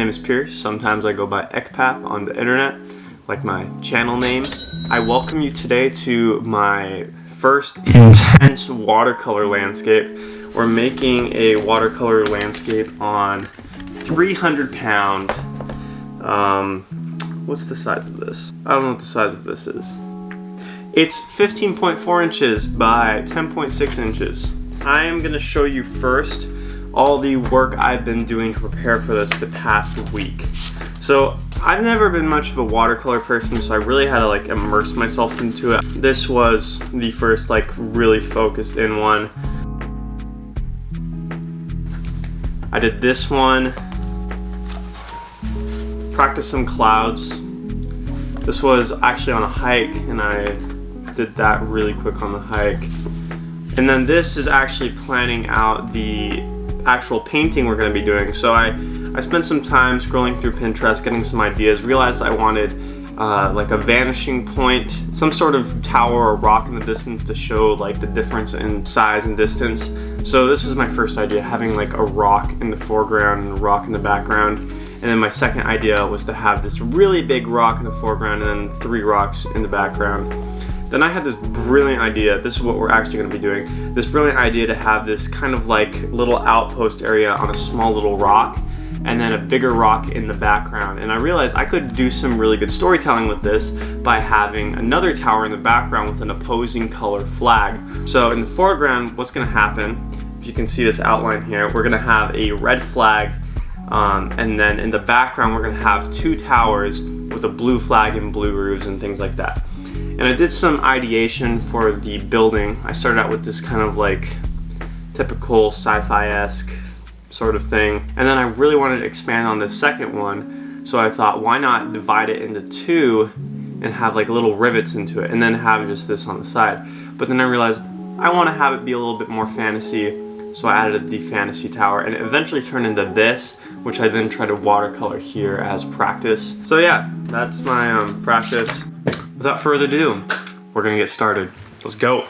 name is Pierce. Sometimes I go by Ekpap on the internet, like my channel name. I welcome you today to my first intense watercolor landscape. We're making a watercolor landscape on 300 pound. What's the size of this? I don't know what the size of this is. It's 15.4 inches by 10.6 inches. I am going to show you first all the work I've been doing to prepare for this the past week. So I've never been much of a watercolor person, so I really had to like immerse myself into it. This was the first like really focused in one. I did this one, practiced some clouds. This was actually on a hike, and I did that really quick on the hike. And then this is actually planning out the actual painting we're going to be doing. So I spent some time scrolling through Pinterest, getting some ideas, realized I wanted like a vanishing point, some sort of tower or rock in the distance to show like the difference in size and distance. So this was my first idea, having like a rock in the foreground and a rock in the background. And then my second idea was to have this really big rock in the foreground and then 3 rocks in the background. Then I had this brilliant idea, this is what we're actually going to be doing, this brilliant idea to have this kind of like little outpost area on a small little rock and then a bigger rock in the background. And I realized I could do some really good storytelling with this by having another tower in the background with an opposing color flag. So in the foreground, what's going to happen, if you can see this outline here, we're going to have a red flag, and then in the background we're going to have 2 towers with a blue flag and blue roofs and things like that. And I did some ideation for the building. I started out with this kind of like typical sci-fi-esque sort of thing. And then I really wanted to expand on this second one. So I thought, why not divide it into 2 and have like little rivets into it and then have just this on the side. But then I realized I want to have it be a little bit more fantasy. So I added the fantasy tower, and it eventually turned into this, which I then tried to watercolor here as practice. So yeah, that's my practice. Without further ado, we're gonna get started. Let's go.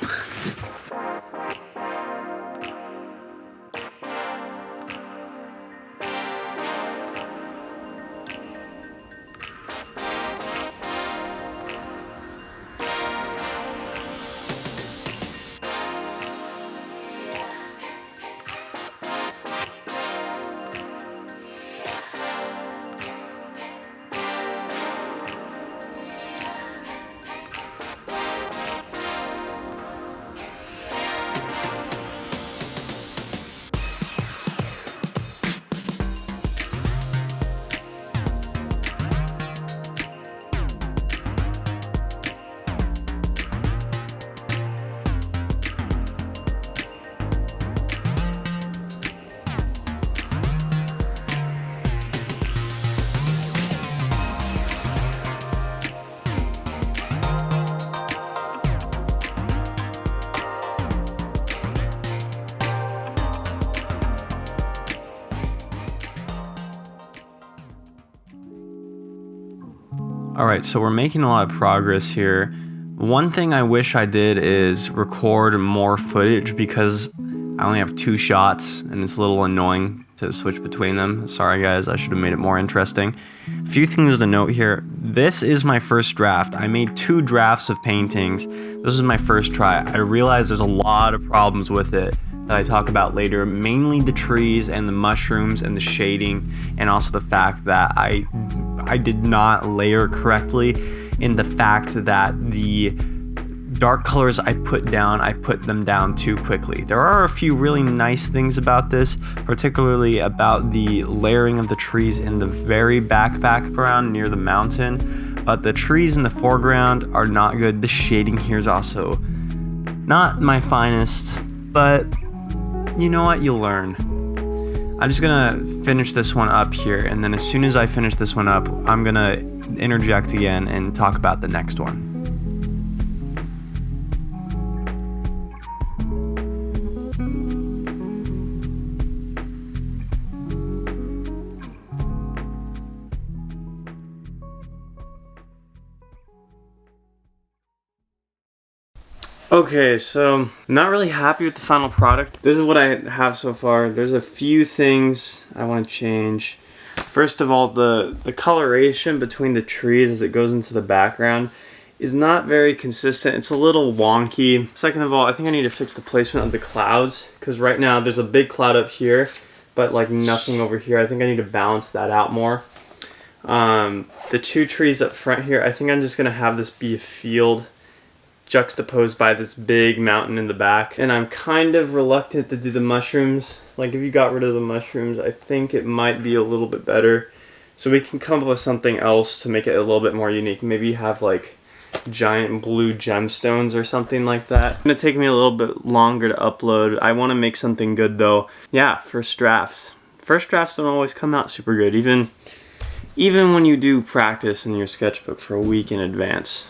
Alright, so we're making a lot of progress here. One thing I wish I did is record more footage because I only have 2 shots and it's a little annoying to switch between them. Sorry guys, I should have made it more interesting. A few things to note here. This is my first draft. I made 2 drafts of paintings. This is my first try. I realize there's a lot of problems with it that I talk about later, mainly the trees and the mushrooms and the shading, and also the fact that I did not layer correctly, in the fact that the dark colors I put them down too quickly. There are a few really nice things about this, particularly about the layering of the trees in the very background near the mountain, but the trees in the foreground are not good. The shading here is also not my finest, but you know what, you'll learn. I'm just gonna finish this one up here, and then as soon as I finish this one up, I'm gonna interject again and talk about the next one. Okay, so I'm not really happy with the final product. This is what I have so far. There's a few things I want to change. First of all, the coloration between the trees as it goes into the background is not very consistent. It's a little wonky. Second of all, I think I need to fix the placement of the clouds, because right now there's a big cloud up here, but like nothing over here. I think I need to balance that out more. The two trees up front here, I think I'm just gonna have this be a field juxtaposed by this big mountain in the back. And I'm kind of reluctant to do the mushrooms. Like if you got rid of the mushrooms, I think it might be a little bit better. So we can come up with something else to make it a little bit more unique. Maybe have like giant blue gemstones or something like that. It's gonna take me a little bit longer to upload. I want to make something good though. Yeah, first drafts. First drafts don't always come out super good, even when you do practice in your sketchbook for a week in advance.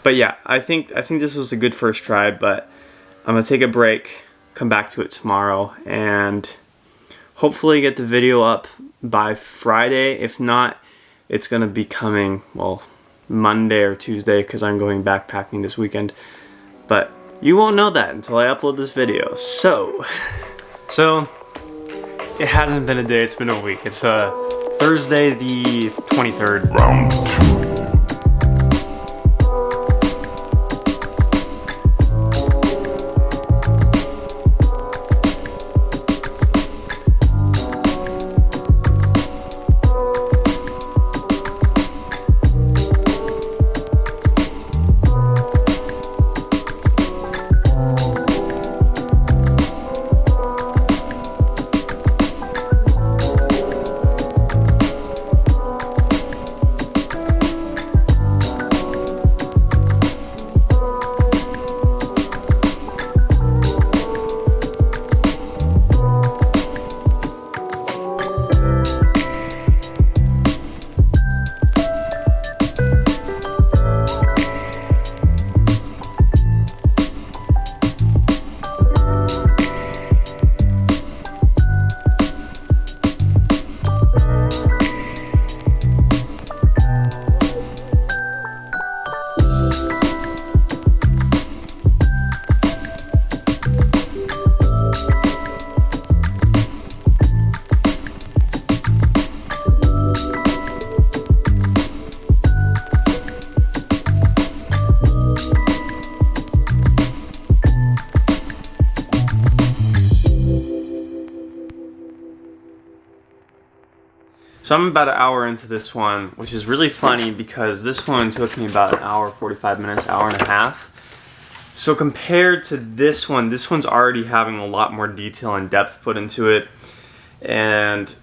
But yeah, I think this was a good first try, but I'm gonna take a break, come back to it tomorrow, and hopefully get the video up by Friday. If not, it's gonna be coming, well, Monday or Tuesday, because I'm going backpacking this weekend. But you won't know that until I upload this video. So it hasn't been a day, it's been a week. It's Thursday the 23rd. Round 2. So I'm about an hour into this one, which is really funny because this one took me about an hour, 45 minutes, hour and a half. So compared to this one's already having a lot more detail and depth put into it. And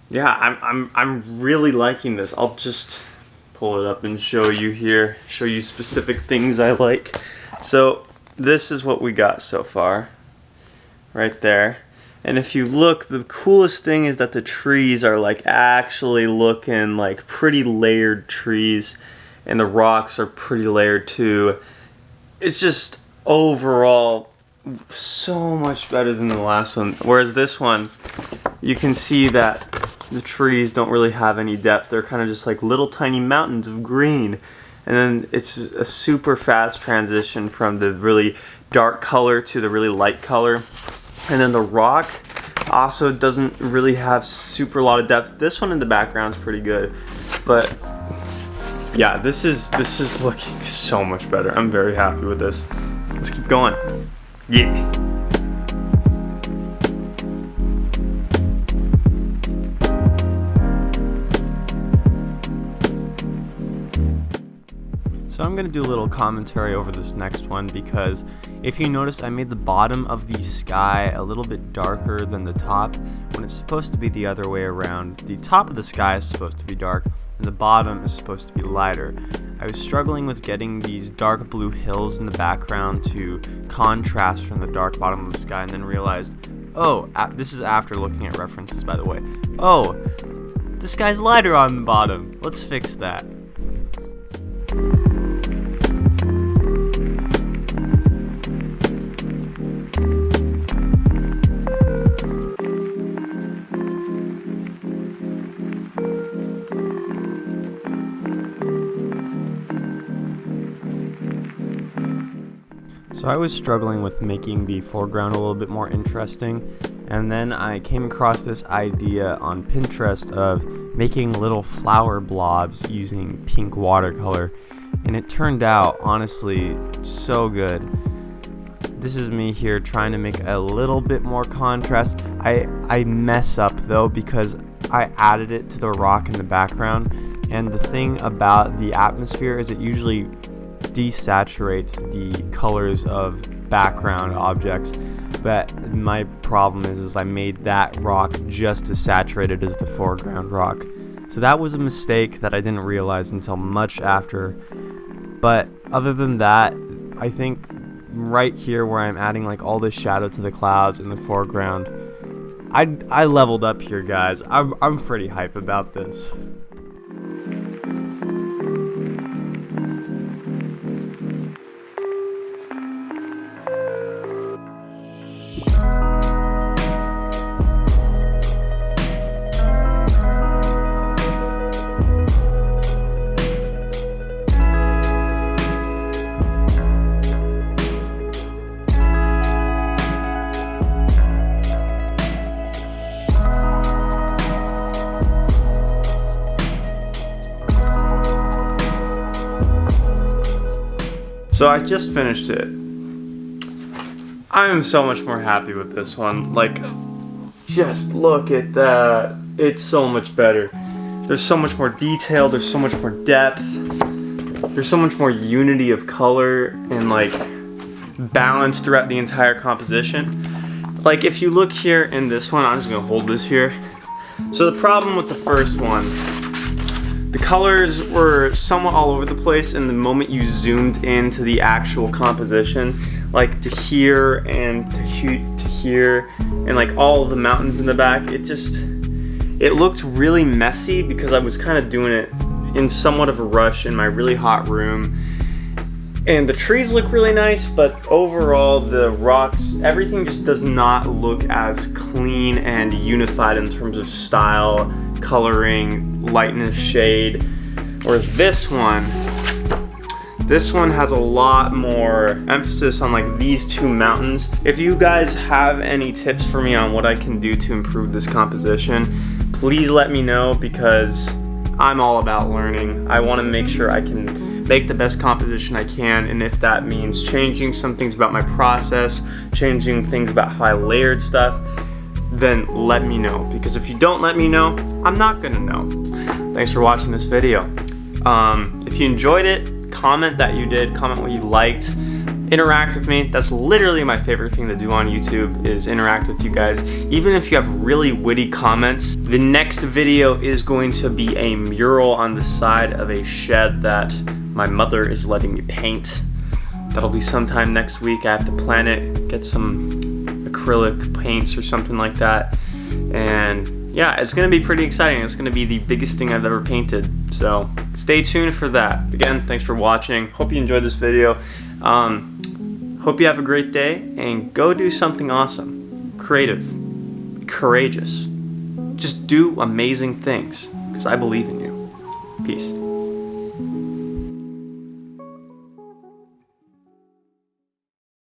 yeah, I'm really liking this. I'll just pull it up and show you here, show you specific things I like. So this is what we got so far, right there. And if you look, the coolest thing is that the trees are like actually looking like pretty layered trees, and the rocks are pretty layered too. It's just overall so much better than the last one. Whereas this one, you can see that the trees don't really have any depth. They're kind of just like little tiny mountains of green. And then it's a super fast transition from the really dark color to the really light color. And then the rock also doesn't really have super lot of depth. This one in the background's pretty good, but yeah, this is looking so much better. I'm very happy with this. Let's keep going. Yeah. So I'm going to do a little commentary over this next one, because if you notice, I made the bottom of the sky a little bit darker than the top, when it's supposed to be the other way around. The top of the sky is supposed to be dark, and the bottom is supposed to be lighter. I was struggling with getting these dark blue hills in the background to contrast from the dark bottom of the sky, and then realized, oh, this is after looking at references, by the way. Oh, the sky's lighter on the bottom. Let's fix that. So I was struggling with making the foreground a little bit more interesting, And then I came across this idea on Pinterest of making little flower blobs using pink watercolor, and it turned out, honestly, so good. This is me here trying to make a little bit more contrast. I mess up though because I added it to the rock in the background, and the thing about the atmosphere is it usually desaturates the colors of background objects, but my problem is I made that rock just as saturated as the foreground rock. So that was a mistake that I didn't realize until much after. But other than that, I think right here where I'm adding like all this shadow to the clouds in the foreground, I leveled up here, guys. I'm pretty hype about this. So I just finished it. I am so much more happy with this one. Like, just look at that. It's so much better. There's so much more detail, there's so much more depth, there's so much more unity of color and like balance throughout the entire composition. Like if you look here in this one, I'm just gonna hold this here. So the problem with the first one, the colors were somewhat all over the place, and the moment you zoomed into the actual composition, like to here and to here, and like all of the mountains in the back, it looked really messy because I was kind of doing it in somewhat of a rush in my really hot room. And the trees look really nice, but overall the rocks, everything just does not look as clean and unified in terms of style, coloring, lightness, shade. Whereas this one has a lot more emphasis on like these two mountains. If you guys have any tips for me on what I can do to improve this composition, please let me know, because I'm all about learning. I want to make sure I can make the best composition I can, and if that means changing some things about my process, changing things about how I layered stuff, then let me know, because if you don't let me know, I'm not gonna know. Thanks for watching this video. If you enjoyed it, comment that you did, comment what you liked, interact with me. That's literally my favorite thing to do on YouTube, is interact with you guys. Even if you have really witty comments. The next video is going to be a mural on the side of a shed that my mother is letting me paint. That'll be sometime next week. I have to plan it, get some acrylic paints or something like that. And yeah, it's gonna be pretty exciting. It's gonna be the biggest thing I've ever painted. So stay tuned for that. Again, thanks for watching. Hope you enjoyed this video. Hope you have a great day, and go do something awesome, creative, courageous. Just do amazing things, because I believe in you. Peace.